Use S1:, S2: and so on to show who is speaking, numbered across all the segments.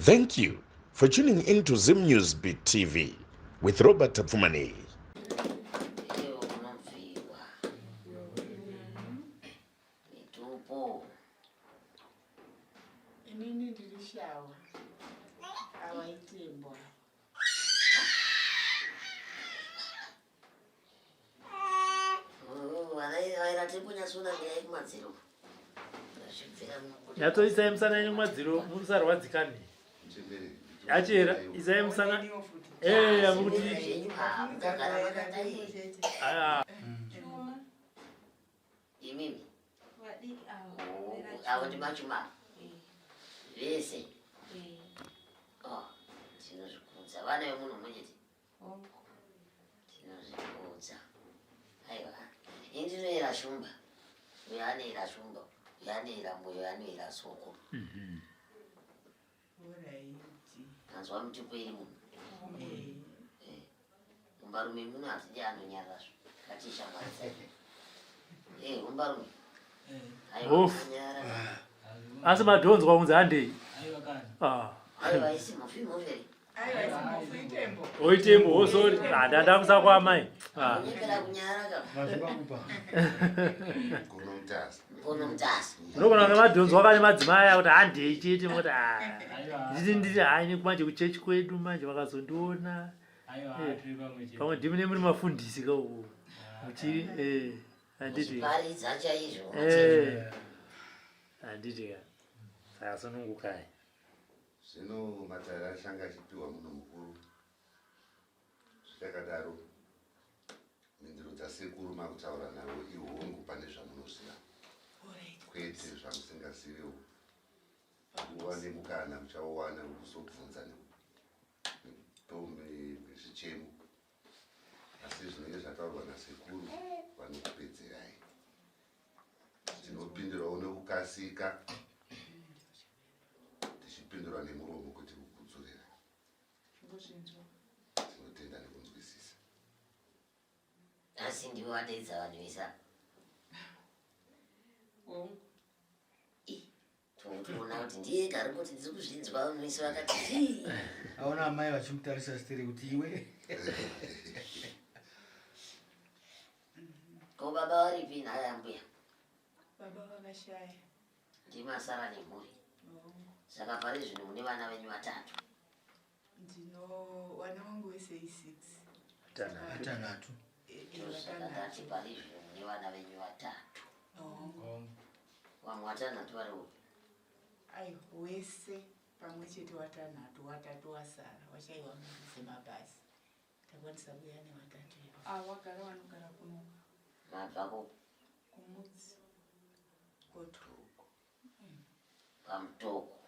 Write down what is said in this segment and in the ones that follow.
S1: Thank you for tuning in to Zim News Beat TV with Robert Tapfumani.
S2: Yato isa emsana yenye mwadziro musarwadzikani achera isa emsana amuti
S3: imimi awo ndi machuma vese tinozvikudza vana vemunhu munyeti tinozvikudza aiwa indinoyera shumba uyo anoyera shumba uyo anoyera moyo uyo anoyera soko anzwa mutipo iri munhu umbarume muno hatidi anonyarazvo katishamwarisa umbarume
S2: asi madhonzwa kunzi handei
S3: aiwa isi mufimuveri
S2: oitembo osori ndada kusakwamai
S3: nyepera kunyara
S2: unogona kuti madhonzwa kane madzimai akuti handei chete moti ndiri hanyi manje kuchechi kwedu manje vakazondiona pamwe ndimine muri mafundisi kauko muchiri handiti handiti saka sonongukai
S4: zvino matare ashanga achipiwa munhu mukuru zvitakadaro mhinduro dzasekuru makutaura navo ihongu pane zvamunoziva kwete zvamusingaziviwo nguva nemukana muchaowana wekuzobvunza nezvichemo asi zvinenge zvataurwa nasekuru vanokupedzerai tinopindurawo nekukasika tichipindura nemuromo kuti kukudzurira tinotenda nekunzwisisa
S3: asi ndivo vadaidza vanhu vesa toona kuti ndiye gari kuti ndiri kuzvinzwa vanhu vese vakati
S5: aona amai vachimutarisa sitiri kuti iwe
S3: ko baba varipi nhaya yambuya
S6: baba vakashaya
S3: ndimasara nemhuri saka pari zvino mune vana venyu vatatu
S6: ndino vana vangu vese 6
S5: atanhatu
S3: saka ndati pari zvino mune vana venyu vatatu vamwe watanhatu vari upi
S6: ai wese pamwe chete watanhatu watatu wasara washaiwa semabhasi takwanisa kuya nevatatu
S7: vagara vanogara kunoka
S3: mabvako
S6: kumudzi kotoko
S3: pamutoko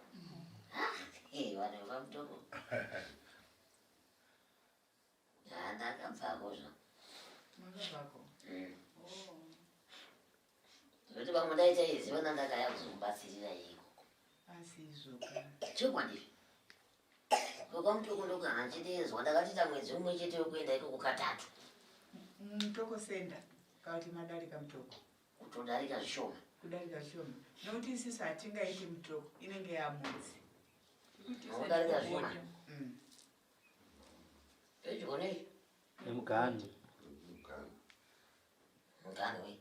S3: vanhu vepamutoko ndakabvako zva
S6: makabvako
S3: kuti vamwe daita iziva nandakaya kuzomubatsirira ikoko
S6: asi izvoka
S3: chokwandizvi kwamutoko ndokana nchidezwa ndakatita mwedzi umwe chete wekuenda ikoko katatu
S6: mutoko senda kauti madarika mutoko
S3: kutodarika zvishoma
S6: kudarika zvishoma nokuti isisi hatingaiti mutoko inenge yamudzi
S3: kudarika zvishoma pedyo nei
S2: nemugani
S3: mugani wei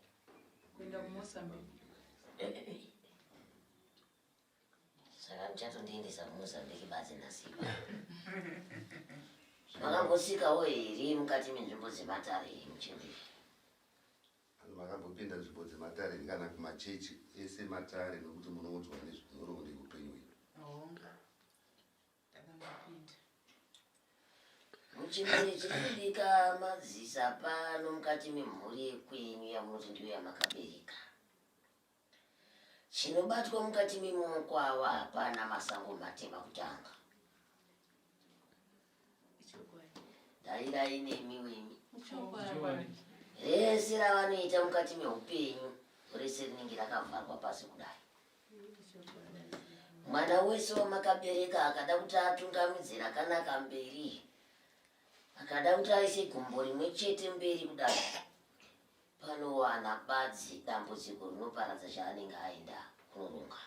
S7: kuenda kumosambiki
S3: saka muchatondiendesa kumozambiki basi nasiba makambosikawo here mukati menzvimbo dzematare muchimbivi
S4: makambopinda nzvimbo dzematare kana kumachechi ese matare nokuti munoudzwa nezvinorovo neupenyu hwedu
S3: muchimbivi chiri kubika madzisa pano mukati memhuri yekwenyu yamunoti ndiyo yamakabereka chinobatwa mukati memoko ava hapana masango matema kutanga darirai nemiwemi rese ravanoita mukati meupenyu rese rinenge rakavharwa pasi kudai mwana wese wamakabereka akada kuti atungamidze rakanaka mberi akada kuti aise gumbo rimwe chete mberi kudai panowana badzi dambudziko rinoparadza chaanenge aenda kunoronga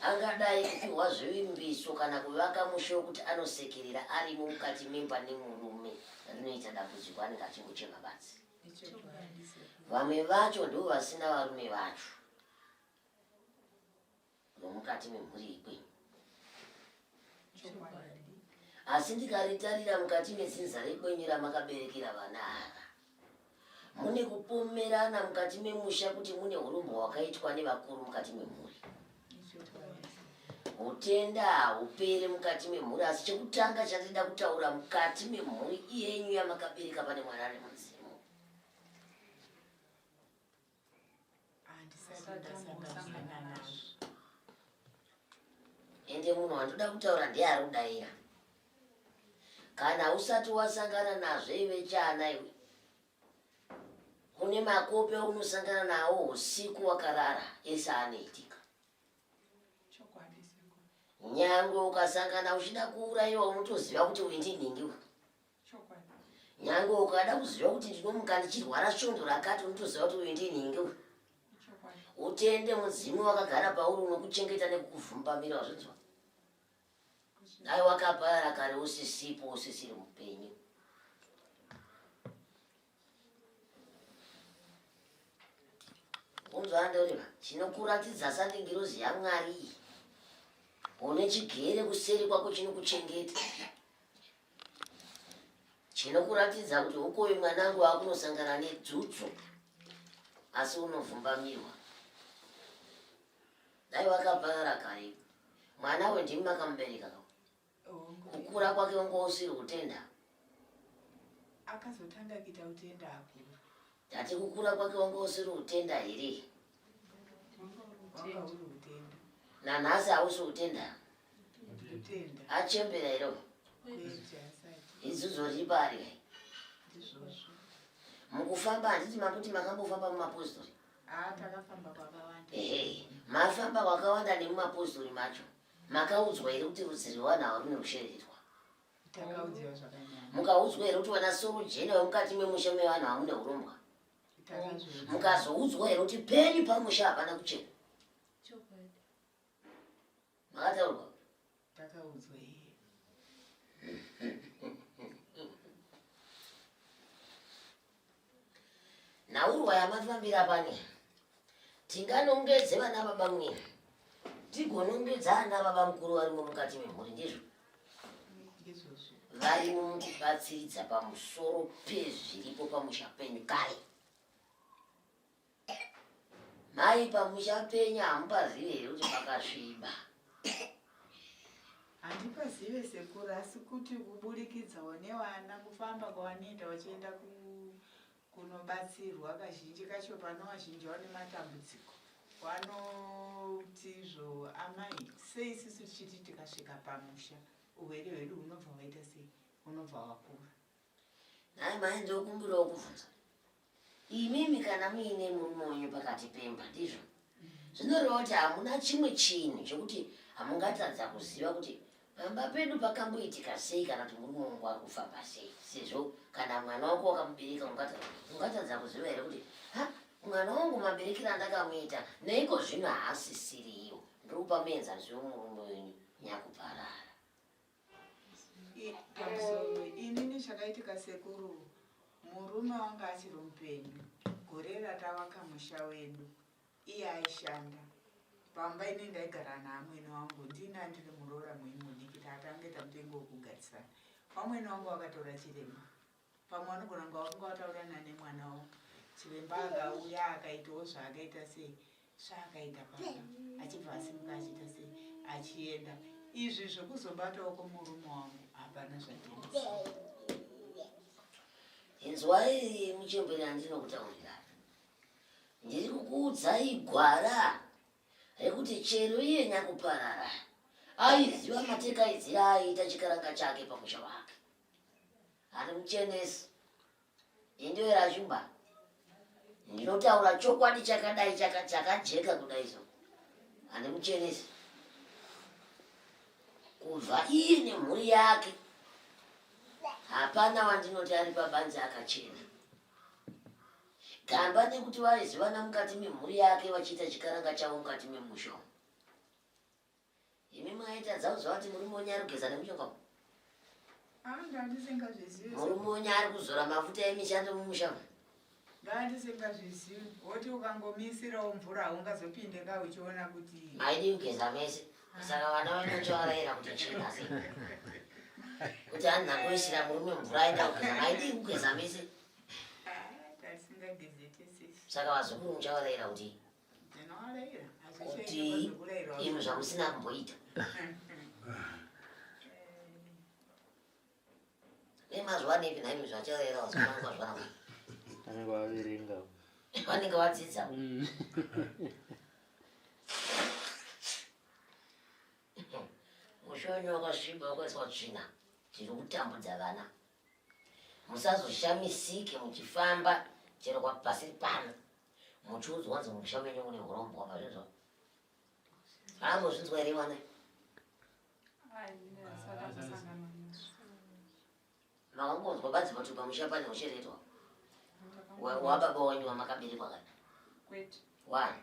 S3: angadai kupiwa zvivimbiso kana kuvaka musha wekuti anosekerera arimo mukati memba nemurume rinoita dambudziko anenge achingochema basi. Vamwe vacho ndo vasina varume vacho nomukati memhuri ikwenyu. Asi ndikaritarira mukati mezinza rekwenyu ramakaberekera vana ava, mune kupomerana mukati memusha kuti mune urombo hwakaitwa nevakuru mukati memhuri. Utenda haupere mukati memhuri, asi chekutanga chandida kutaura mukati memhuri yenyu yamakabereka pane mwana ane mudzimu. Ende munhu wandoda kutaura ndiye ari kudaira. Kana usati wasangana nazvo iwe chana iwe, kune makope unosangana nawo usiku wakarara ese anoitika. Nyangwe ukasangana uchida kuurayiwa unotoziva kuti uyu ndinhingiwe. Nyangwe ukada kuziva kuti ndinomuka ndichirwara svondo rakati unotoziva kuti uyu ndinhingiwe. Utende mudzimu wakagara pauri unokuchengeta nekukuvhumbamira wazvinzwa. Dai wakapara kare usisipo usisiri mupenyu. Unzwa ndoreva chinokuratidza sandingirozi yaMwari. Une chigere kuseri kwako chinokuchengeta. Chinokuratidza kuti ukoyo mwanangu wakunosangana nedzutsu asi unovhumbamirwa. Dai wakapara kare mwana wendimi makamubereka. Kukura kwake wanga usiri utenda.
S6: Akazotanga kuita utenda akura.
S3: Tati kukura kwake wanga usiri utenda here.
S6: Wanga uri utenda.
S3: Nanhasi hausi utenda.
S6: Utenda.
S3: Achembera iro. Izuzo ripari. Mukufamba handiti makuti makambofamba mumapostori.
S6: Takafamba kwakawanda.
S3: Mafamba kwakawanda nemumapostori macho. Makaudzwa here kuti rudzi rwevanhu runoshererwa.
S6: Takaudziwa zvakanyanya.
S3: Mukaudzwa here kuti wana soro jena wemukati memusha mevanhu hamune urongwa. Mukazoudzwa here kuti penyu pamusha hapana kuchena. Makataurwa?
S6: Takaudzwa here.
S3: Naurwa yamafambira pane. Tinganongedze vana baba mwe. Tigonongedza ana baba mukuru varimo mukati memhuri ndizvo. Varimo mukubatsiridza pamusoro pezviripo pamusha penyu kare. Mai pamusha penyu hamupazivi here kuti pakasviba.
S6: Handipazive sekuru asi kuti kuburikidzawo nevana kufamba kwavanoenda vachienda kunobatsirwa kazhinji kacho pano vazhinji vane matambudziko. Vanotizvo amai sei isusu tichiti tikasvika pamusha urwere hwedu hunobva hwaita sei hunobva hwakura.
S3: Nai mai ndokumbirawo kubvunza. Imimi kana muine murume wenyu pakati pemba ndizvo. Zvinoreva kuti hamuna chimwe chinhu chokuti hamungatadza kuziva kuti pamba pedu pakamboitika sei kana kuti murume wangu ari kufamba sei. Sezvo kana mwana wako wakamubereka ungatadza kuziva here kuti mwana wangu maberekero andakamuita neiko zvino haasisiriyo. Ndiri pamenza zviwo murume wenyu nyakuparara.
S6: Inini chakaitika sekuru, murume wanga achiri mupenyu, gore ratavaka musha wedu, iye aishanda. Pamba ini ndaigara naamwene wangu, ndina ndiri muroora muimudiki tatange tamutengo wekugarisana. Wamwene wangu wakatora chiremba. Pamwe vanogona kunga wakanga wataurana nemwana wawo. Chiremba akauya akaitawo zvaakaita sei, zvaakaita pamba, achibva asimuka achiita sei, achienda. Izvi zvokuzobatawo kwomurume wangu hapana zvatinoziva.
S3: Inzwai muchemberi andinokutaurira. Ndiri kukuudzai gwara rekuti chero iye nyakuparara aiziva matekaidziro aiita chikaranga chake pamusha wake. Ari muchenesi. Indiwe rashumba. Ndinotaura chokwadi chakadai chakajeka kudai so. Ari muchenesi. Kubva iye nemhuri yake hapana wandinoti ari pabanze akachena. Gamba nekuti vaizivana mukati memhuri yake vachiita chikaranga chavo mukati memusha. imi mwaita dzauziva kuti murume wenyu ari kugeza nemushonga
S6: ndandisingazvizivi
S3: murume wenyu ari kuzora mafuta emishando mumushonga
S6: ndandisingazvizivi woti ukangomisirawo mvura haungazopinde ka uchiona kuti
S3: maidi kugeza mese saka vana vanochovarayira kuti china sei kuti handinangoisira murume mvura aenda kugeza maidi kugeza mese saka vazukuru muchavarayira kuti kuti imi zvamusina kumboita nemazuva nepi naimi zvachavarayira vazukuru vazvana
S2: anenge vaverenga
S3: vanenge vadzidza mushonyo wakasviba wakaiswa tsvina tiri kutambudza vana musazoshamisike muchifamba chero pasiri pano muchiudzwa wanzi musha wenyu une urombo wakazvinzwa amuzvinzwa here vana makangonzwa badzi pati pamusha pane ucheretwa wababa wenyu wamakaberekwa kana wani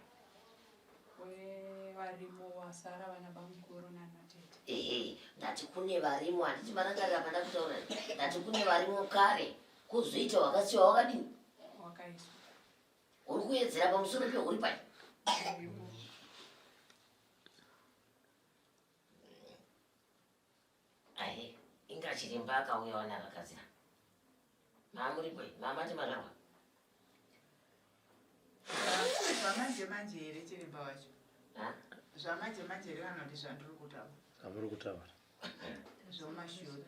S7: varimo wasara vana bamukuru nanatete
S3: ehe ndati kune varimo handiti manatarira panda kutaura ndati kune varimo kare kuzoita wakasiwa wakadini
S7: wakaiswa
S3: uri kuedzera pamusoro peuri pai ahe ingachiremba akauya wana akakadzira mamuri kwei mamati mazvarwa
S6: zvamanje manje here chiremba wacho zvamanje manje here kana kuti zvandiri kutaura
S2: kamuri kutaura
S6: zvomashure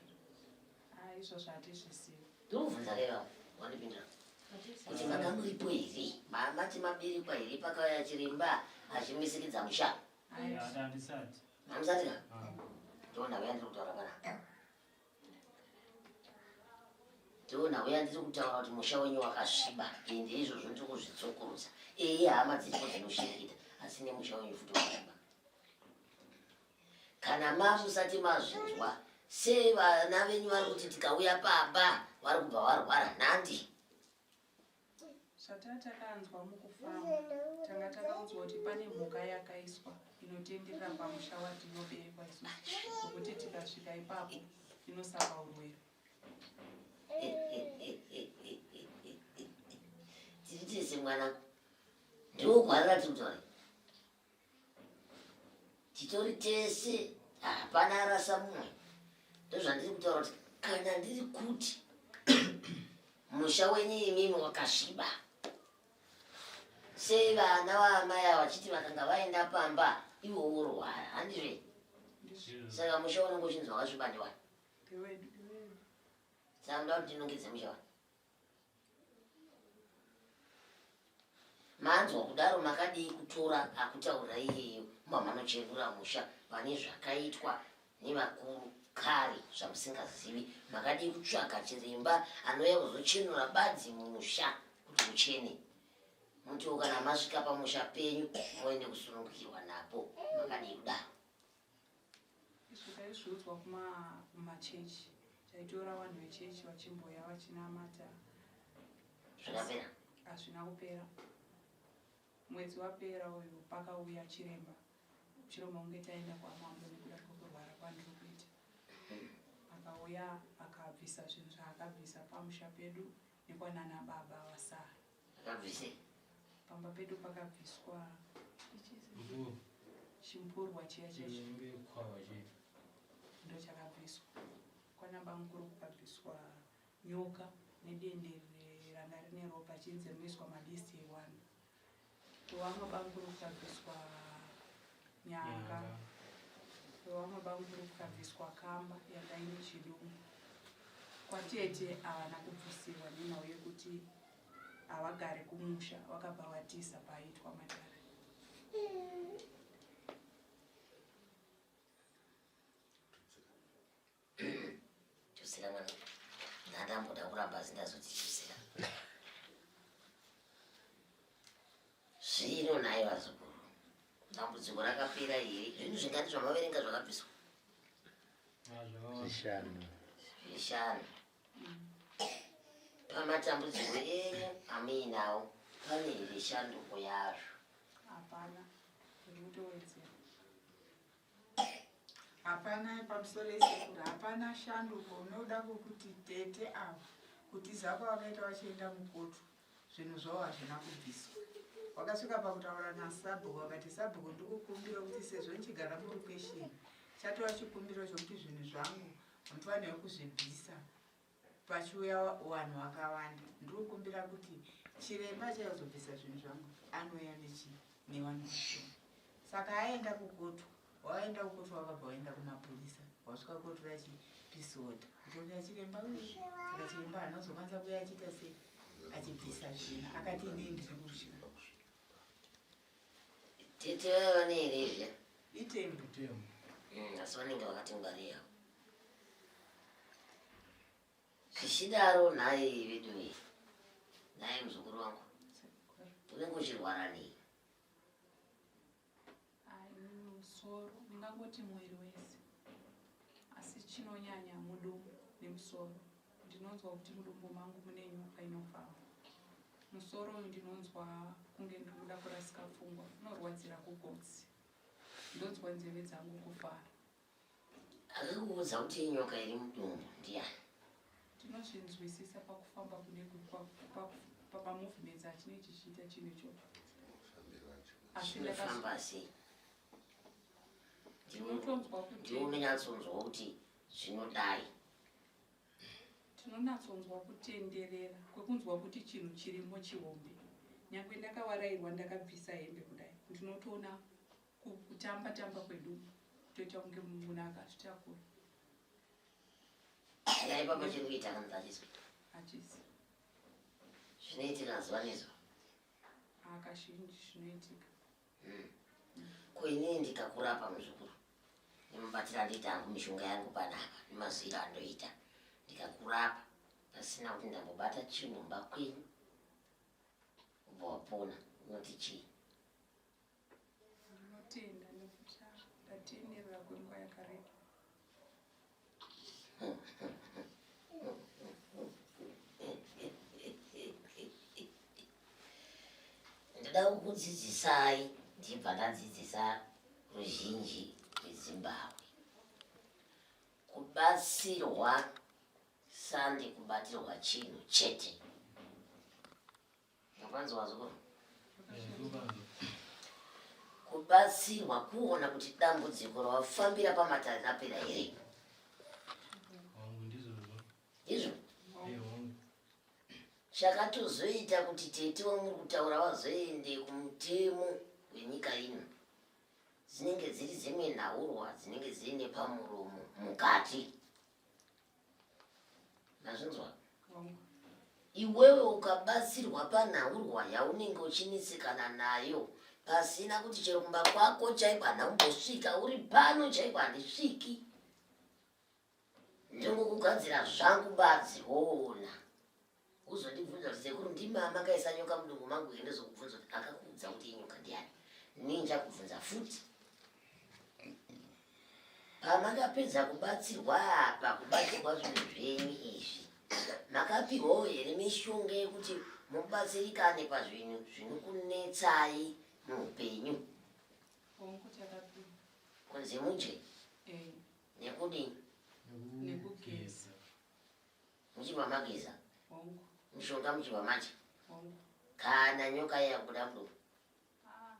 S7: izvozvo hatizvisivi
S3: ndokubvunza reva wandipindura kuti manga muripo here mamati maberekwa here pakauya chiremba achimisikidza musha mamusati ka ndona uya ndiri kutaura pana ndona uya ndiri kutaura kuti musha wenyu wakasviba ende izvozvo ndiri kuzvitsokurudza hama dziripo dzinoshireketa asi nemusha wenyu futi wakasviba kana mamusati mazvinzwa sei vana venyu vari kuti tikauya pamba vari kubva varwara nhandi
S7: zvatatakanzwa mukufamba tanga takaudzwa kuti pane mhuka yakaiswa inotenderera pamusha watinoberekwa isusu nokuti tikasvika ipapo inosaka urwere
S3: tiri tese mwana ndogwarira tikutori titori tese hapana arasa mumwe ndozvandiri kutaura kuti kana ndiri kuti musha wenyu imimi wakasviba sei vana vaamai ava vachiti vakanga vaenda pamba ivo urwara handizve saka musha unenge uchinzi wakasviba ndiwani saka ndoda kuti ndinongedze musha wani manzwa kudaro makadii kutora akutaura iyeyo mamanocherura musha pane zvakaitwa nevakuru kare zvamusingazivi makadii kutsvaka chiremba anouya kuzochenura badzi mumusha kuti uchene muti kana masvika pamusha penyu moende kusunungukirwa napo makadii kudaro
S7: izvo taizviudzwa kumachechi taitora vanhu vechechi vachimboya vachinamata
S3: zvikapera
S7: hazvina kupera mwedzi wapera uyu pakauya chiremba kunge taenda kwamambo nekuda kwekurwara kwandiri kuita akauya akabvisa zvinhu zvaakabvisa pamusha pedu nekwanana baba vasara
S3: akabvise
S7: pamba pedu pakabviswa chimpurwa chiya chechi ndo chakabviswa kwanaba mukuru kukabviswa nyoka nedende ranga rine ropa chinzi rinoiswa madisi ewani wamwe banguru kukabviswa nyanga wamwe banguru kukabviswa kamba yakaine chidungu kwatete havana kubvisirwa nenhau yekuti havagare kumusha vakabva vatisa paaitwa matara
S3: tusira mwana ndandamboda kuramba zindazoti tusira zvino naye vazukuru dambudziko rakapera here zvinhu zvingati zvamaverenga zvakabviswa zvishanu pamatambudziko enyu amuinawo pane here shanduko yazvo
S7: hapana zvirikutowedzera
S6: hapana pamusoro esekuru hapana shanduko unoda kukuti tete avo kuti zako vakaita vachienda mukoto zvinhu zvavo hazvina kubviswa. Wakasvika pakutaura nasabhuku wakati sabhuku ndikukumbira kuti sezvo nchigara muri kwesheni chatova chikumbiro chokuti zvinhu zvangu mufanirwe kuzvibvisa pachiuya vanhu vakawanda. Ndikukumbira kuti chirema chaizobvisa zvinhu zvangu anouya nevanhu vashoma. Saka aenda kukoto, waenda kukoto wakabva waenda kumapurisa, wasvika koto rachipisota kutoda chiremba uye saka chiremba anozokwanisa kuya achiita sei achibvisa zvina akati inini ndiri kusvika
S3: tete vaneerezva
S6: itembo
S3: asi vanenge vakatingwarira zvichidaro. Nhaye vedu iyi, nhaye muzukuru wangu, unenge uchirwara nei?
S7: Musoro ndingangoti mwiri wese, asi chinonyanya mudumbu nemusoro. Ndinonzwa kuti mudumbu mangu mune nyoka inofamba. Musoro ndinonzwa kunge ndikuda kurasika pfungwa, unorwadzira kugotsi. Ndonzwa nzeve dzangu kufara.
S3: Akakuudza kuti nyoka iri mudumbu ndiani?
S7: Tinozvinzwisisa pakufamba kune pamovements atinenge tichiita chinhu ichocho.
S3: Zvinofamba sei?
S7: Ndinotonzwa kuti
S3: unonyatsonzwa kuti zvinodai.
S7: Tinonatsonzwa kutenderera kwekunzwa kuti chinhu chirimo chihombe. Nyangwe ndakawarairwa ndakabvisa hembe kudai, ndinotoona kutamba tamba kwedu toita kunge munhu akazvitakura.
S3: Yaipapa chiri kuita kanzi achizwa
S7: Hachisi
S3: zvinoitika zuva nezuva.
S7: akazhinji zvinoitika.
S3: Kuinini ndikakurapa muzukuru, nemubatira ndoita hangu mishonga yangu panapa nemazwiro andoita, ndikakurapa pasina kuti ndambobata chirumba kwenyu ubva wapona, unoti chii?
S7: Ndinotenda nekuti ndatenderera kwenguva yakareba.
S3: Ndoda kukudzidzisai ndibva ndadzidzisa ruzhinji rweZimbabwe. Kubatsirwa sandi kubatirwa chinhu chete. Makwanzwa zukuru? Kubatsirwa kuona kuti dambudziko rawafambira pamatare rapera here. Izvo chakatozoita kuti tete wamuri kutaura wazoende kumutemo wenyika ino dzinenge dziri dzimwe nhaurwa dzinenge dziri nepamuromo mukati. Mazvinzwa? Iwewe ukabatsirwa panhaurwa yaunenge uchinesekana nayo pasina kuti chero kumba kwako chaiko handambosvika, uri pano chaiko handisviki, ndingokugadzira zvangu badzi woona. Uzondibvunza kuti sekuru ndimama kaisa nyoka mudumbu mangu ende zokubvunza kuti akakuudza kuti inyoka ndiani? Ninja kubvunza futi. Pamakapedza kubatsirwa apa, kubatsirwa zvinhu zvenyu izvi, makapiwawo here mishonga yekuti mubatsirikane pazvinhu zvinokunetsai muupenyu? Kunzi muje nekudini
S7: nekugeza
S3: muchibva mageza mishonga muchibva macha kana nyoka yakuda mudumbu.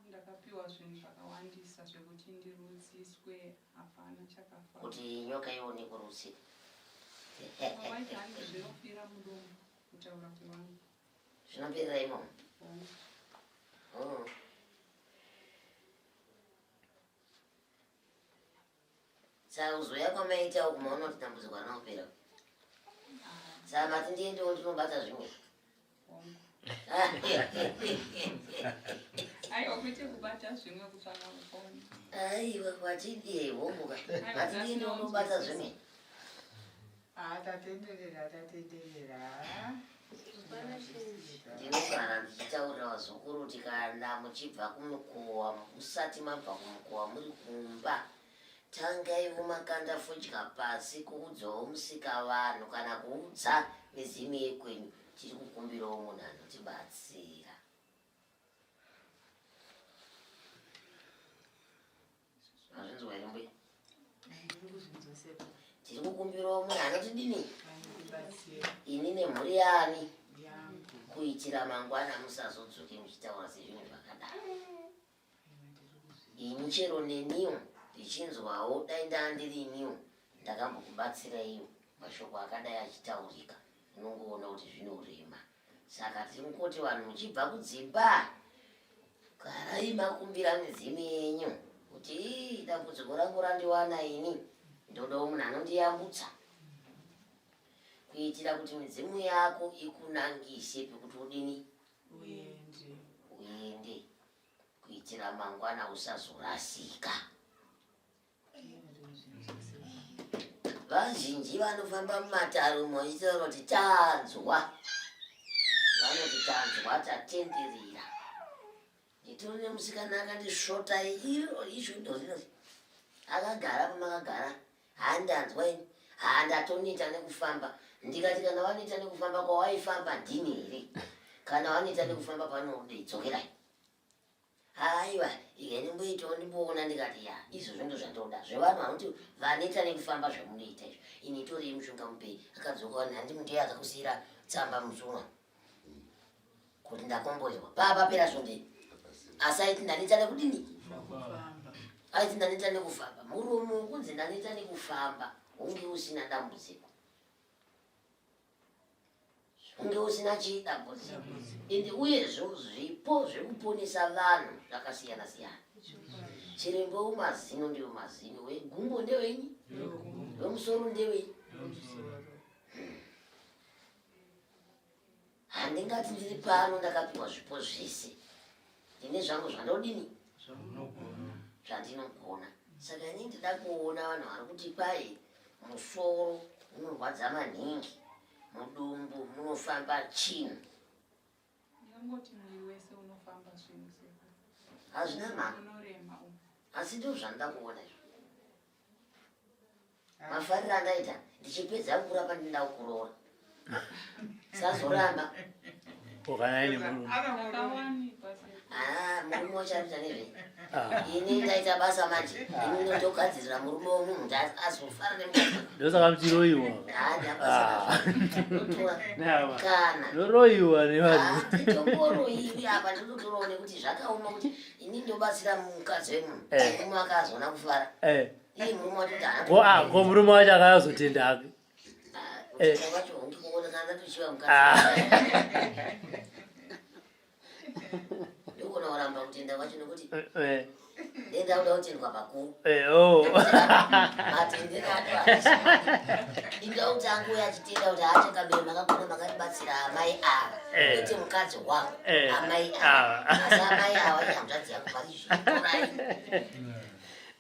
S7: ndakapiwa zvinhu zvakawandisa zvekuti ndirudziswe, hapana chakafa.
S3: Kuti nyoka ione kurutsika.
S7: Waiti hangu zvinopera mudumbu kutaura kwevangu.
S3: Zvinoperera imomo. Saka uzoya kwamaitawo kumaona kuti dambudziko rinopera. Saka mati ndiendewo ndinobata zvimwe.
S7: Aiwa kwete kubata zvimwe kutsvaka kupona.
S3: Aiwa kwatidi homboka. Mati ndiendewo ndinobata zvimwe.
S6: Tatenderera
S3: Ndinogara ndichitaurira vazukuru kuti kana muchibva kumukowa, musati mabva kumukowa muri kumba, tangaiwo makanda fodya pasi kuudzawo musika vanhu kana kuudza mizimu yekwenyu. Tiri kukumbirawo munhu anotibatsira. Mazvinzwa here mbuya? tiri kukumbirawo munhu anotidini
S6: Anotidetsera.
S3: ini nemhuri yani
S6: Yangu.
S3: kuitira mangwana musazodzoke muchitaura sezvinhu zvakadaro ini chero neniwo ndichinzwawo dai ndandiri iniwo ndakambokubatsiraiwo mashoko akadai achitaurika unongoona kuti zvinorema saka tiri kungoti vanhu muchibva kudzimba garai makumbira midzimu yenyu kuti dambudziko rangu randiwana ini ndodawo munhu anondiyambutsa kuitira kuti midzimu yako ikunangise pekuti udini uende kuitira mangwana usazorasika. Vazhinji vanofamba mumataro moitaura kuti tanzwa, vanoti tanzwa tatenderera. Nditori nemusikana akandisvota iro izvo ndorinozi akagara pamakagara handanzwa ini handatonoita nekufamba ndikati kana wanoita nekufamba kwawaifamba ndini here kana wanoita nekufamba panodzokerai aiwa ikanimboitawo ndimboona ndikati ya izvozvo ndo zvandoda zvevanhu vanoti vanoita nekufamba zvamunoita izvo ini torei mushonga mupei akadzoka wani handimu ndiye akakusiyira tsamba musumwa kuti ndakombozwa papapera zvondei asi aiti ndanoita nekudini aiti ndanoita nekufamba murumu kunzi ndanoita nekufamba unge usina dambudziko unge usina chidambudziko ende uyezvo zvipo zvekuponesa vanhu zvakasiyana siyana chirembo umazino ndiwo mazino wegumbo ndewenyi wemusoro ndewenyi handingati ndiri pano ndakapiwa zvipo zvese ndine zvangu zvandodini zvandinogona saka ini ndida kuona vanhu vari kuti kwai musoro unorwadza maningi mudumbu munofamba chinhu
S7: ndingangoti mwiri wese unofamba zvinhu
S3: hazvina mhaka
S7: unorema
S3: asi ndo zvandida kuona izvo mafariro andaita ndichipedza kurapa ndinda kuroora sazoramba
S2: ukanaini murume
S7: akawanikwa
S3: murume wachaita nezvei ini ndaita basa manje ini ndotogadzirira murume womunhu kuti azofara nemukazi
S2: ndosaka muchiroyiwa
S3: kana
S2: ndoroyiwa nevanhu
S3: titomboroiwi apa ndototorawo nekuti zvakaoma kuti ini ndobatsira mukadzi wemunhu murume akazona kufara iye murume watoti
S2: ko murume wacho akazotendake
S3: wacho ndikuonekana tochiva mukadzi ndogona kuramba kutenda kwacho nekuti ndendauda kutendwa pakuru matendero ato inda kuti anguya achitenda kuti achakabere makagona makatibatsira amai ava ite mukadzi wangu amai ava asi amai ava ihamzvadzi yangu pari zvitorai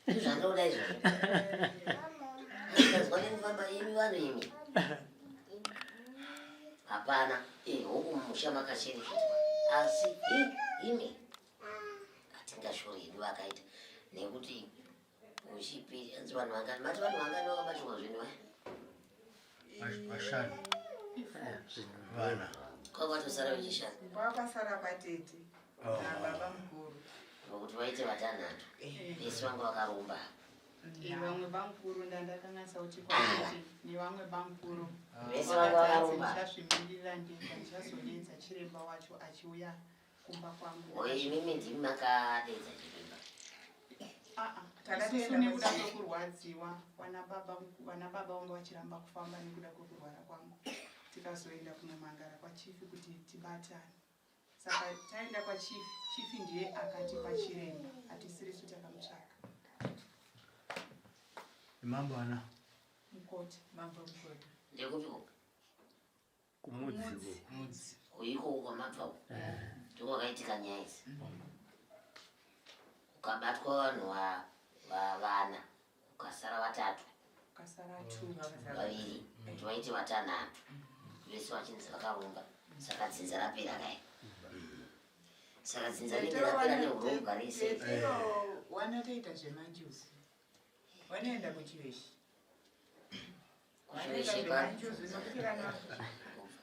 S3: ndozvandoda izvozvo azwa nekufamba imi vanhu imi hapana huku mumusha makashereketwa asi imi hatingashoreni vakaita nekuti muchipiri anzi vanhu vangani mati vanhu vangani vakabatirwa zvinhu
S5: vashanu vana
S3: kwakwatosara vechishanu
S6: Kwakasara patete nababa mukuru.
S3: nokuti vaite vatanhatu vese vanga vakaromba
S7: vamwe bamukuru ndandakanasa kuti kwakuti nevamwe bamukuru
S3: vese vanga vakaromba
S7: ndichazvimirira ndega ndichazodedza chiremba wacho achiuya kumba kwangu
S3: imimi ndimi makadedza chiremba
S7: isusu nekuda kwekurwadziwa vana baba vanga vachiramba kufamba nekuda kwekurwara kwangu tikazoenda kunomangara kwachifi kuti tibatane saka taenda kwachifi chifi ndiye akatipa chiremba hatisirisu takamutsvaka
S5: mambo ana
S7: mukoti
S6: Mambo mukuru.
S3: ndekupiko
S2: kumudziwo
S5: mudzi
S3: uiko kwamabvawo ndokwakaitika nyaya idzi ukabatwa vanhu vana ukasara vatatu
S7: kasara tu
S3: vaviri kuti vaite vatanhatu vese vachinzi vakaromba saka dzinza rapera kai saka dzinza ringe rapera neuromba rese
S6: Wanatoita zvemanjuzi. Wanoenda kuchiveshi. Wanoita
S3: kuchiveshe
S6: zvemanjuzi nokuti kana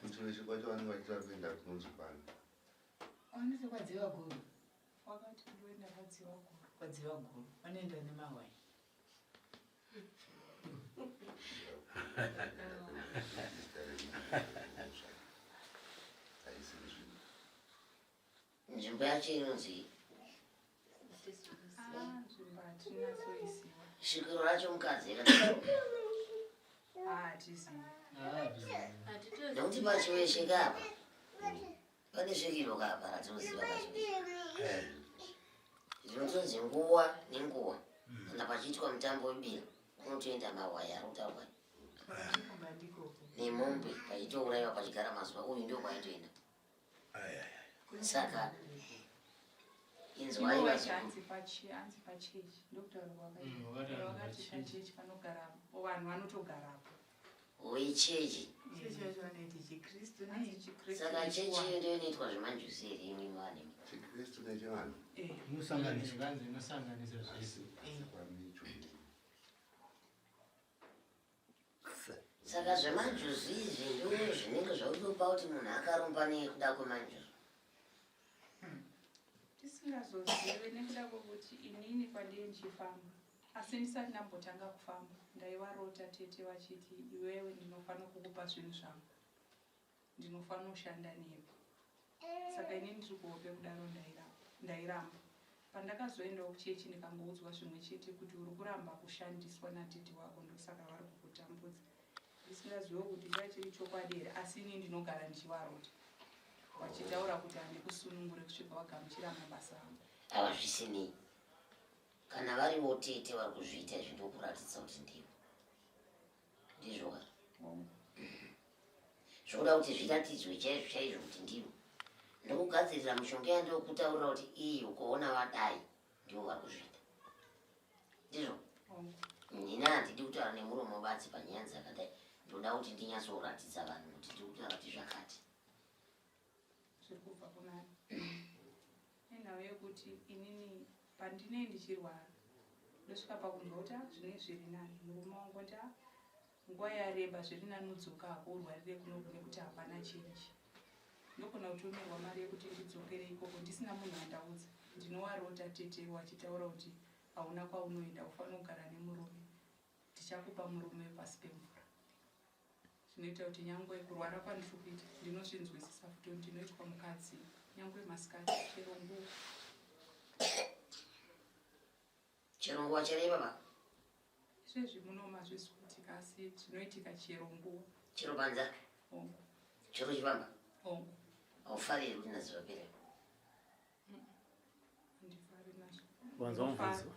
S4: kuchiveshe kwacho vanenge vachitira kuenda kunonzi pano
S6: wanoti kwadziva guru.
S7: wakati ndoenda kwadziwa guru
S6: Kwadziva guru. Wanoenda nemahwai.
S3: nzvimbo yacho inonzi
S7: nzvimbo hatinasoisiwa.
S3: svikiro racho mukadzi
S7: Hatizivi.
S3: nekuti pachiveshe kapa pane svikiro kapa ratinoziva pachiveshe zvinotonzi nguva nenguva kana pachiitwa mutambo webira kunotoenda mawaya arikutaurwa nemombe pachitourayiwa pachigara mazuva uyu ndio kwaitoenda saka
S7: Hanzi pachechi ndokutaura wakati pachechi panogara vanhu vanotogarapo
S3: wechechi
S6: chikristu
S3: saka chechi iyo ndio inoitwa zvemanjusi iri imwe vane
S4: chikristu nechivanhu
S5: inosanganisa zvese.
S3: saka zvemanjusi izvi ndio zvinenge zvautopa kuti munhu akarumba nekuda kwemanjusi
S7: tisingazozive nekuda kwokuti inini kwandie ndichifamba asi ndisati ndambotanga kufamba ndaivarota tete vachiti iwewe ndinofanira kukupa zvinhu zvangu ndinofanira kushanda newe saka inini ndiri kuhope kudaro ndairamba pandakazoendawo kuchechi ndikangoudzwa zvimwe chete kuti uri kuramba kushandiswa natete wako ndosaka vari kukutambudza ndisingazive kuti chachiri chokwadi here asi ini ndinogara ndichivarota vachitaura kuti handikusunungure kusvika wagamuchira mabasa angu
S3: ava zvisinei kana varivo tete vari kuzviita izvi ndokuratidza kuti ndivo ndizvo kari zvokuda kuti zviratidzwe chaizvo chaizvo kuti ndivo ndokugadzirira mishonga yandokutaurira kuti iyi ukaona vadai ndivo vari kuzviita ndizvo nini handidi kutaura nemuromo badzi panyaya dzakadai ndoda kuti ndinyatsoratidza vanhu kuti ndiri kutaura kuti zvakati
S7: zviri kubva kunani nenhau yekuti inini pandinee ndichirwara ndosvika pakunzwa kuti zvine zviri nani murume wangu nda nguva yareba zviri nani udzoka hako urwarire kunoku nekuti hapana chenji ndogona kutumirwa mari yekuti ndidzokere ikoko ndisina munhu andaudza ndinowarota tete wachitaura kuti hauna kwaunoenda ufanira kugara nemurume ndichakupa murume pasi pemvura zvinoita kuti nyangwe kurwara kwandiri kuita ndinozvinzwisisa futi ndinoitwa mukadzi nyangwe masikati chero nguva
S3: chero nguva cherei baba
S7: izvezvi munomazvizikutika asi zvinoitika chero nguva
S3: chero banza
S7: ongo
S3: chero chipamba
S7: ongo
S3: haufariri kuti nazivapera
S7: handifari nazvo
S2: wanzwa mubvunzo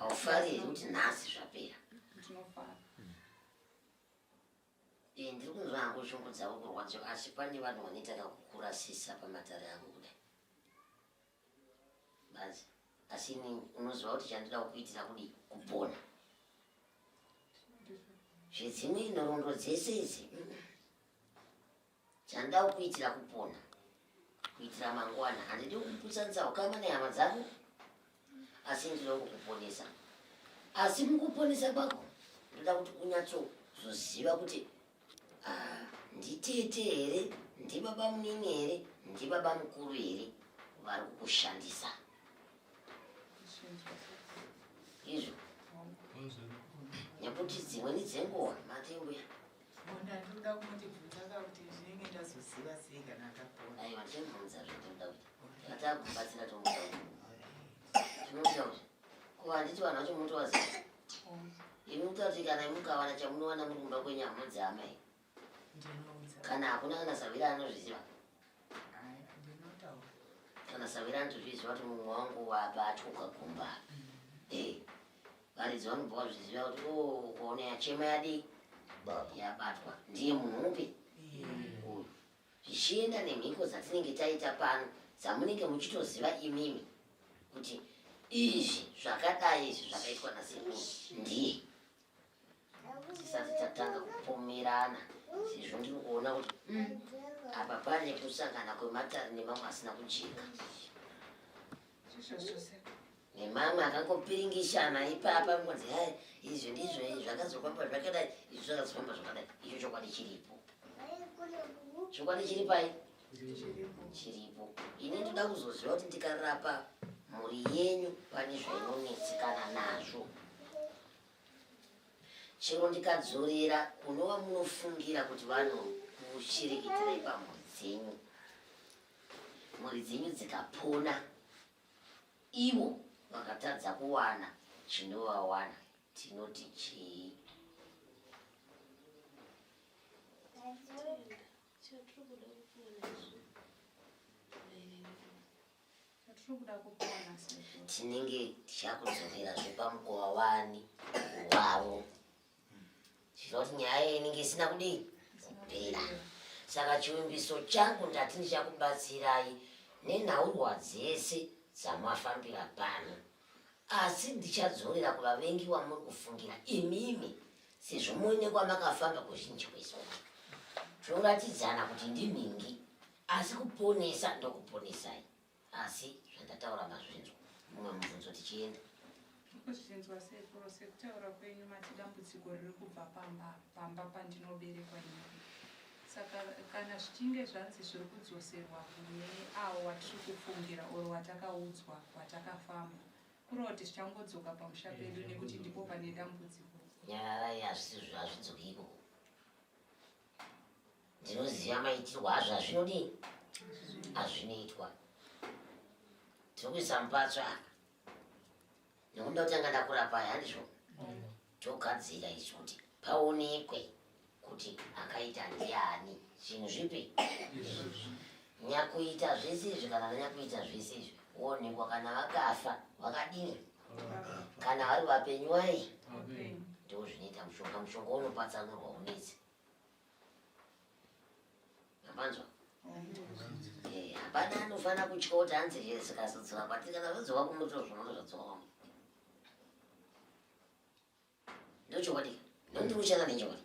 S3: haufariri kuti nhasi zvapera
S7: ndinofara
S3: ndiri kunzwa hangu shungu dzavo kurwadzo asi pane vanhu vanoita kakukurasisa pamatare ako kudai bazi asi ini unoziva kuti chandida kukuitira kudi kupona zvedzimwe nhoroondo dzese idzi chandida kukuitira kupona kuitira mangwana handidi kukuputsa nzau kama nehama dzako asi ndinoda kukuponesa asi mukuponesa kwako ndoda kuti unyatsozoziva kuti nditete here ndibaba munini here ndibaba mukuru here vari kukushandisa izvo nekuti dzimweni dzenguva matembuya
S6: ndatoda kundibvunza kakuti zvinenge ndazoziva sei kana ndapona
S3: aiwa ndimubvunza zvendoda kuti atakubatsira tomuta tinoita kuti kuva handiti vanhu vacho munotovaziva imi kuta kuti kana mukavana chamunowana murumba kwenyama dzeamai kana hakuna kana savira anozviziva kana savira anotozviziva kuti mumwe wangu wabatyoka gumba varidzi vanobva vazviziva kuti kuona yachema yadii yabatwa ndiye munhu upi uyu zvichienda nemhiko dzatinenge taita pano dzamunenge muchitoziva imimi kuti izvi zvakadai izvi zvakaitwa nasekuru ndiye tisati tatanga kupomerana sezvo ndiri kuona kuti apa pane kusangana kwematare nemamwe asina kujeka nemamwe akangopiringishana ipapa mwadzi hai izvi ndizvo zvakazofamba zvakadai izvi zvakazofamba zvakadai icho chokwadi chiripo chokwadi chiri pai chiripo ini ndoda kuzoziva kuti ndikarapa mhuri yenyu pane zvainonetsikana nazvo chero ndikadzorera kunova munofungira kuti vanokushirikitirai mhuri dzenyu dzikapona, ivo vakatadza kuwana chinovawana, tinoti chii? Tinenge tichakudzokerazve pamukova wani wavo, zvinoti nyaya inenge isina kudii kupera. Saka chivimbiso changu ndati ndichakubatsirai nenhaurirwa dzese dzamafambira pano, asi ndichadzorera kuvavengi wamuri kufungira imimi, sezvo muonekwa makafamba kuzhinji kwezuva. Zvoratidzana kuti ndimhingi, asi kuponesa ndokuponesai. Asi zvandataura mazvinzwa, mumwe mubvunzo tichienda.
S7: Kuzvinzwa sekuru sekutaura kwenyu mati dambudziko riri kubva pamba pandinoberekwa ini. Saka kana zvichinge zvanzi zviri kudzoserwa kune avo watiri kufungira oro watakaudzwa watakafamba, kureva kuti zvichangodzoka pamusha pedu nekuti ndipo pane dambudziko.
S3: Nyararai hazvidzoki ikoko. Ndinoziva maitirwo azvo azvinodii, azvinoitwa. Tinokuisa mupatso aka nekuda kutanga ndakurapa handizvo, togadzira isu kuti paonekwe kuti akaita ndiani, zvinhu zvipi nyakuita zvese izvi kana vanyakuita zvese izvi woonekwa kana vakafa vakadini, kana vari vapenyu vai, ndo zvinoita mushonga. Mushonga unopatsanurwa unetsi, apanzwa. Hapana anofanira kutya kuti hanzi zvikazodzoka kwati kana zvodzoka kumoto zvinono zvodzoka ndochokwadi nokuti uchaga nechokwadi.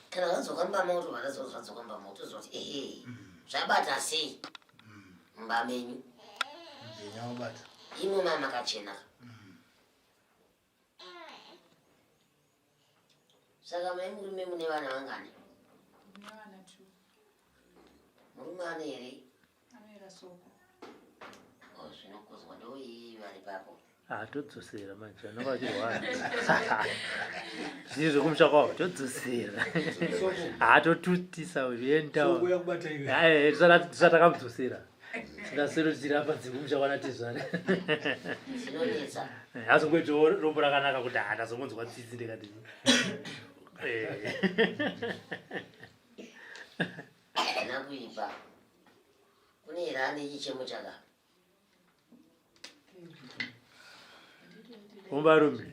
S3: Kana vadzoka mubamoto vadzoka mubamoto zoti ehe zvabata sei mubamenyu imwe mamakachenaka. Saka murume mune vana vangani? Murume ane here? Zvinokuzwa ndoiyi vari papo.
S2: Todzosera manje anova achirwara zviri zvekumusha kwavo, todzosera totutisa uenda tisati takamudzosera tinasero tichirapa dzekumusha kwanatizvare
S3: Zvinonetsa.
S2: azongoitawo rombo rakanaka kuti ndazongonzwa tsitsi ndikati
S3: Haina kuipa. Kune here ane chichemo chaka?
S2: Mumbarume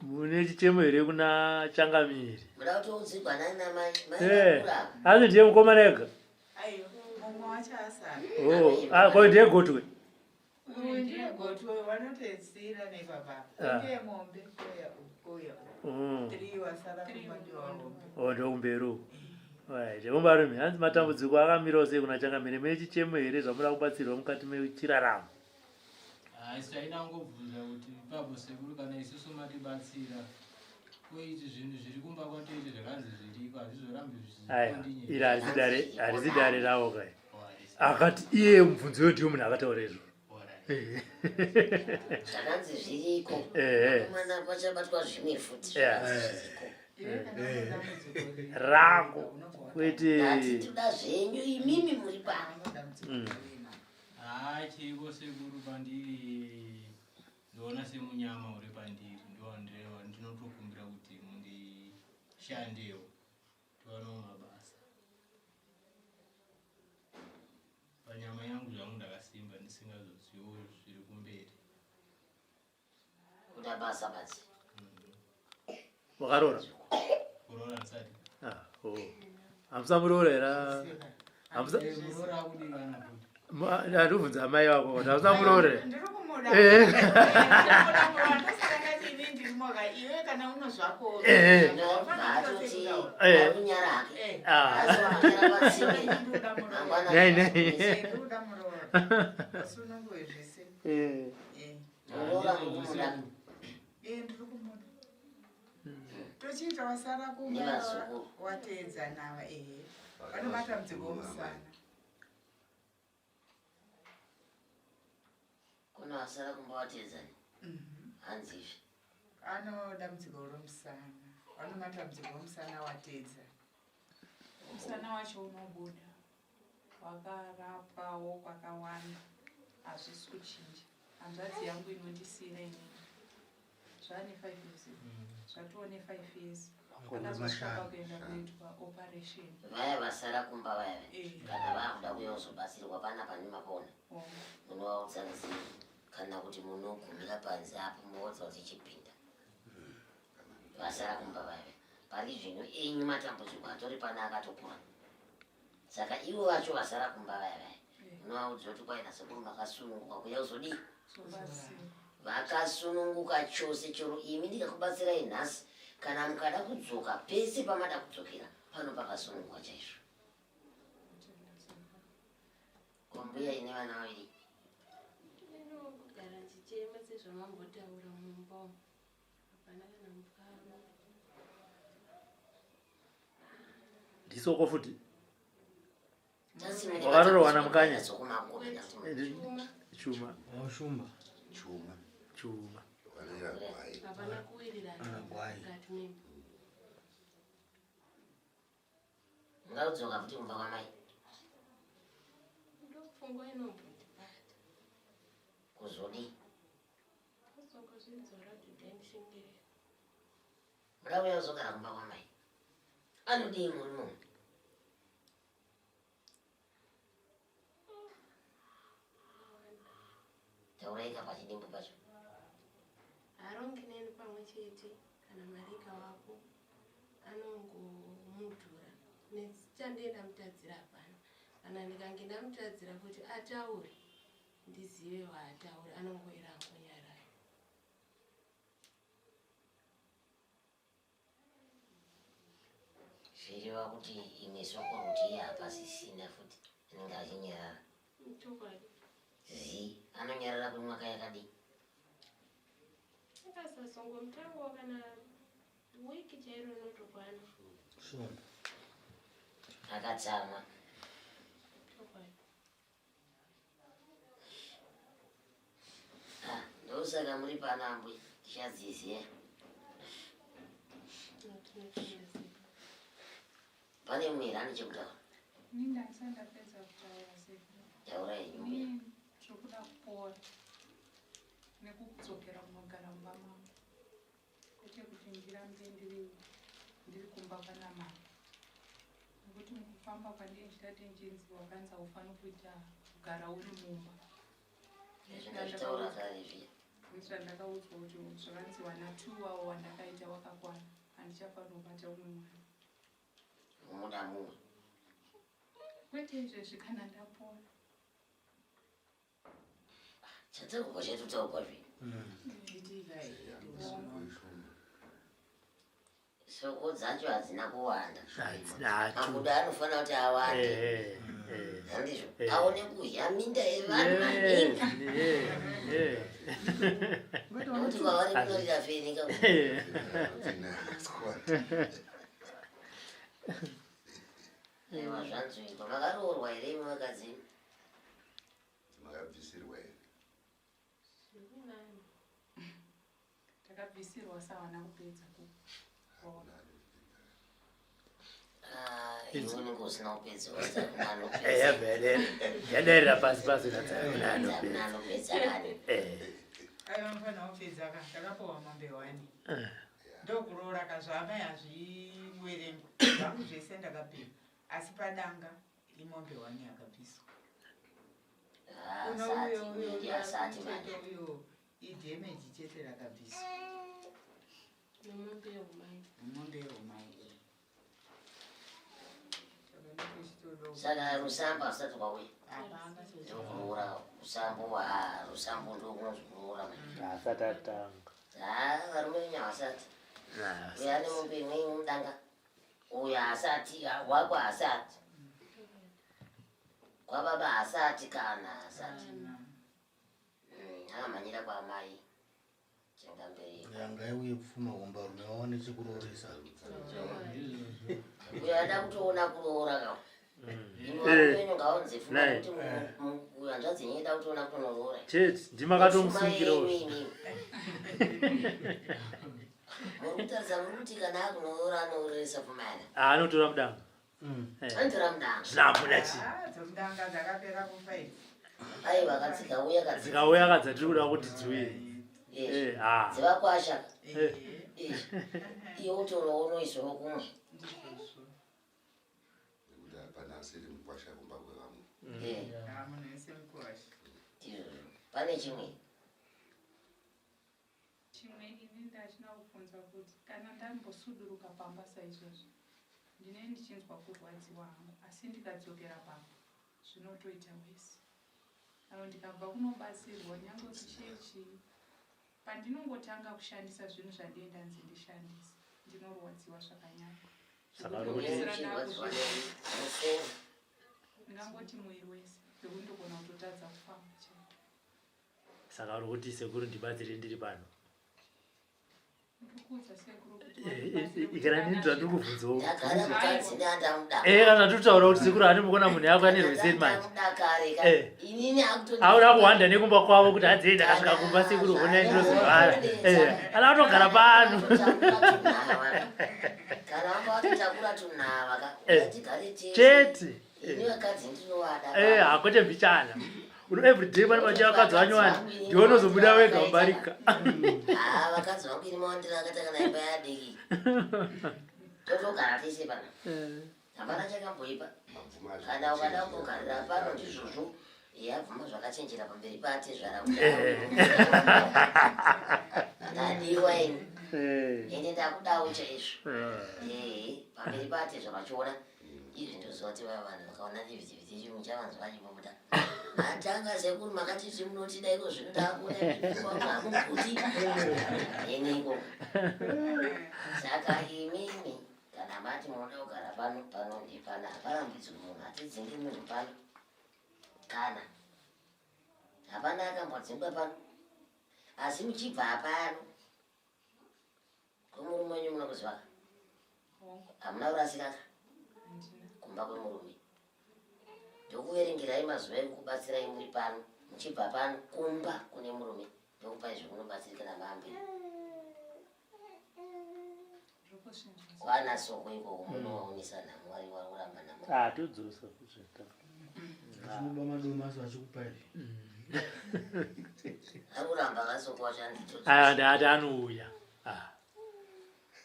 S2: mune chichemo here kuna Changamire?
S3: Muda kutoudzirwa nani namai?
S2: Asi ndiye mukomana ega?
S6: Aiyo, mumwe wacho asara.
S2: Ko ndiye Gotwe?
S6: Uyu ndiye Gotwe wanotedzira nebaba. Ndiye mombe koya. 3 wasara kumadiwa mombe.
S2: Ndo kumberi. Mumbarume hanzi matambudziko akamirawo sei kuna Changamire? Mune chichemo here zvamuda kubatsirwa mukati mechiraramo?
S8: Asi tainangobvunza kuti ipapo sekuru kana isusu matibatsira koiti zvinhu zviri kumba kwatoiti zvakanzi zviriko hazvizorambi
S2: iri harisi dare ravo kai. Akati iye mubvunzo yo ndiyo munhu akataura izvo.
S3: Zvakanzi zviriko. Mwana pachabatwa zvimwe futi.
S2: Rako kwete
S3: toda zvenyu imimi muri pano.
S8: chiripo sekuru pandiri ndoona semunyama uri pandiri ndoandrewa ndinotokumbira kuti mundishandewo tiwanewo mabasa panyama yangu zvangu ndakasimba ndisingazozivo zviri kumberi.
S3: Kuda basa basi.
S2: wakarora?
S8: Kurora ndisati.
S2: Hamusamurora era?
S8: Kurora akudivana kuti
S2: ndandibvunza amai vako kuti hamusamurore?
S6: Ndiri kumuda. Ndosaka iwe kana uno zvako.
S3: Vatoti arunyara hake. Azoakira patsime.
S6: Ndoda murora. Sunongowe zvese.
S3: Murora mumuda.
S6: Ndiri kumuda. Tochiita wasara kumba wateedza nawa vanobata mudzigo womusana.
S3: Kuna wasara kumba wateedzani? Hanzi izvi.
S6: Anoda mudzigo romusana. vane matambudziko emusana watedza.
S7: Musana wacho unobuda. Wakarapwawo kwakawanda. Hazvisi kuchinja. Hanzvadzi yangu inondisira inini. Zvane 5 years. Zvatone 5 years. Akazosvika kuenda kuitwa operation.
S3: Vaya vasara kumba vaya. Kana vakuda kuuya kuzobatsirwa panapa nemapona. Munovaudza kana kuti munogumira panze apo munoudza kuti chipinda. Vasara kumba vaya. Pari zvino enyu matambudziko atori pana akatopora. Saka ivo vacho vasara kumba vaya. Munovaudza kuti kwaina sekuru makasununguka kuya kuzodii. Vakasununguka chose chero imi ndikakubatsirai nhasi. Kana mukada kudzoka pese pamada kudzokera pano pakasununguka chaizvo. Kombuya ine vana vaviri.
S9: Inogara chichema sezvamambotaura mumba umu. Hapana kana mukaro.
S2: Ndisoko futi.
S3: Tasimire
S2: Wakarorwana mukanya.
S5: Chuma.
S9: Hapana kuwirirana. Ngati mimi.
S3: Ngaudzoka futi kumba kwamai.
S9: Ndopfungwa inombondibata.
S3: Kuzodii.
S9: Kuzongozvidzora today ndishingirira.
S3: Mudauya kuzogara kumba kwamai. Anodii muri munhu. Tauraika pachidimbu pacho.
S9: Harongi neni pamwe chete kana marika wako anongomudhura. Nechandienda mutadzira hapana. Kana ndikange ndamutadzira kuti ataure ndizive waataura anongoira ngonyarayo.
S3: Zvireva kuti imwe soko kuti hapasisina futi anenge achinyarara.
S9: Chokwadi.
S3: Anonyarara kwemwaka yakadii.
S9: Akasasongo mutango kana wiki chairo inotokwana.
S3: Akatsamwa.
S9: Chokwadi.
S3: Ndosaka muri panambwe tichadziziya. Pane mwiri ane chekutaura.
S7: Inini ndasati ndapedza kutaura seku.
S3: Taura yenyu.
S7: Zvokuda kupora nekudzokera kunogara mumba mangu. Kwete kuti ndirambe ndiri kumba kana mama. Nekuti mukufamba kwandiri ndichdati ndichinzi wakanzi haufaniri kuita kugara uri mumba.
S3: Zvinotaura kare zviya.
S7: Ndakaudzwa kuti zvakanzi wana 2 avo wandakaita wakakwana. Handichafanira kubata umwe mwana.
S3: Muda mumwe.
S7: Kwete izvezvi kana ndapora.
S3: Chatauka chetu tauka zvino. Soko dzacho hadzina kuwanda. Mabuda anofanira kuti awande. Handizvo. Aone kudya minda yevanhu maningi. Kuti kwavari kunorira fenika. Aiwa zvanzviko. Makaroorwa here imi vakadzima?
S4: Makabvisirwa here?
S7: Takabvisirwa sawana kupedza kuona.
S3: Iwe usina kupedza wasina
S2: yaderera pasi
S3: anopedza kani.
S6: Aiwa mufana kupedza ka takapowa mombe 1. Ndokuroora kazvama yazviwere zvangu zvese ndakapedza. Asi padanga imombe 1 yakabviswa.
S3: Asati
S6: uyo idhemeji chete rakabviswa.
S9: Nomombe yomai.
S6: Mombe yomai.
S3: Saka rusambo asati kwauya.
S6: Hapana.
S3: Ndokuroora rusambo ndokunonzi kuroora.
S2: Asati atanga.
S3: Varume nyavasati. Uyo ane mombe imwe mudanga. Uyo asati wako asati. Kwababa asati kana asati. Akamhanyira kwaamai. Chengamberi.
S5: Yanga iwe kupfuma kumba rume waone chekurooresa.
S3: Uyo ada kutoona kuroora kawo. Ino ngaonze funa kuti uyo hanzvadzi yenyu ida kutoona kutonoroora.
S2: Cheti ndimakatomusungirawo.
S3: muri kutaridza muri kuti kana akunoora anouresa pfumana
S2: anotora mudango
S3: anotora mudango
S2: zvinamuna chii
S6: dzomudanga dzakapera kufa idzi
S3: aiwa kadzikauya
S2: dzikauya kadzatiri kuda kuti dziuye
S3: dzivakwasha iwe utorowo unoisoro kumwe
S4: nekuti hapana asiri mukwasha kumba kwevamwe
S6: munhu wese mukwasha
S3: pane chimwe
S7: ini ndachina kubvunza kuti kana ndambosuduruka pamba saizvozvo ndine ndichinzwa kurwadziwa hangu asi ndikadzokera pamba zvinotoita wese alo ndikabva kunobatsirwa nyange kuchechi pandinongotanga kushandisa zvinhu zvandienda nzi ndishandisa ndinorwadziwa zvakanyanya ndingangoti mwiri wese ndekuti ndogona kutotadza kufamba chete.
S2: Saka uri kuti sekuru ndibatsire ndiri pano ikana nini ndiri kuvhunzawo kana tutaura kuti sekuru ati mukona munhu yako ane rweseni manje auda kuwanda nekumba kwavo kuti adzenda kasvika kumba sekuru honai ndinozivara ana atogara pano chete hakwete mbichana everyday pane machi vakadzi vanyowani ndiwo unozobuda wega mubarika
S3: vakadzi vangu ini mawandira akataka naimba yadiki totogara tese pana hapana chakamboipa kana ukada kumbogarira pano ndizvozvo yabvuma zvakachenjera pamberi pate zvaraudadiwa ini ende ndakudawo chaizvo pamberi pate zvavachiona izvi ndozoti vaya vanhu vakaona nevhitivhiti chimwe chavanzi vanyimbobuda atanga sekuru makatiti munotidaiko zvino ndakunahamukuti eniko saka imimi kana mati munoda kugara pano ndipana haparambidzwi munhu hatidzingi munhu pano kana hapana akambodzingwa pano asi muchibva apano kwemurume wenyu munokuzivaka hamuna kurasikaka kumba kwemurume ndokuverengerai mazuva ekukubatsirai muri pano muchibva pano kumba kune murume ndokupai zvomunobatsirikana maambiri kwana soko ikoko munowaonesana mwari waramba namo
S2: todzosa kuzvita
S5: zvinoba madomasi vachikupai
S3: akuramba kasoko wachandito
S2: ndati anouya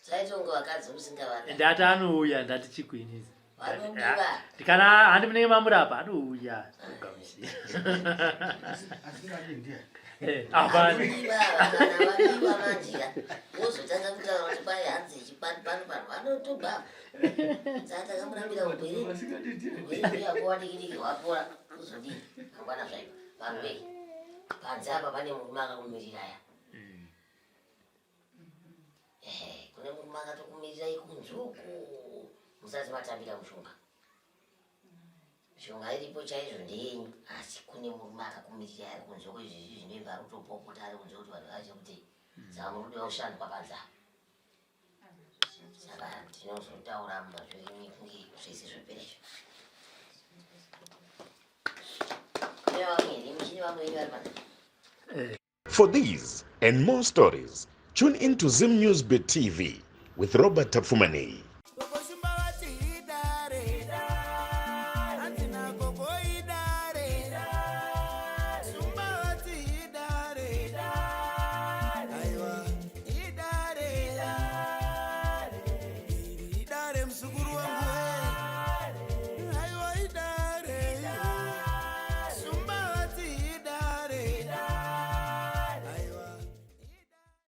S3: saitonge vakadzi musingavada
S2: ndati anouya ndati chigwinisi
S3: vanodiva
S2: kana handi munenge mamurapa anouya
S3: vadiva manjira wozotanga kutaura kuti kwai hanzi chipani pano pano vanotobva saka takamurambira ugwere yako dikidiki hwapora uzodii angwana zvaipa vanhu panze apa pane murume akakumiriraya kune murume akatokumirirai kunzuku musati matambira mushonga mishonga iripo chaizvo ndeyenyu asi kune murume akakumirira ari kunzoko izvizvi zvinoibva ari kutopopota ari kunze kuti vanhu vache kuti zamurudiwa kushandwa panza saka tinozotaura mumazvirimi kunge zvese zvoperezvo kune vamwe muchine vamwe venyu vari pana.
S1: For these and more stories, tune into Zim News Bit TV with Robert Tafumani.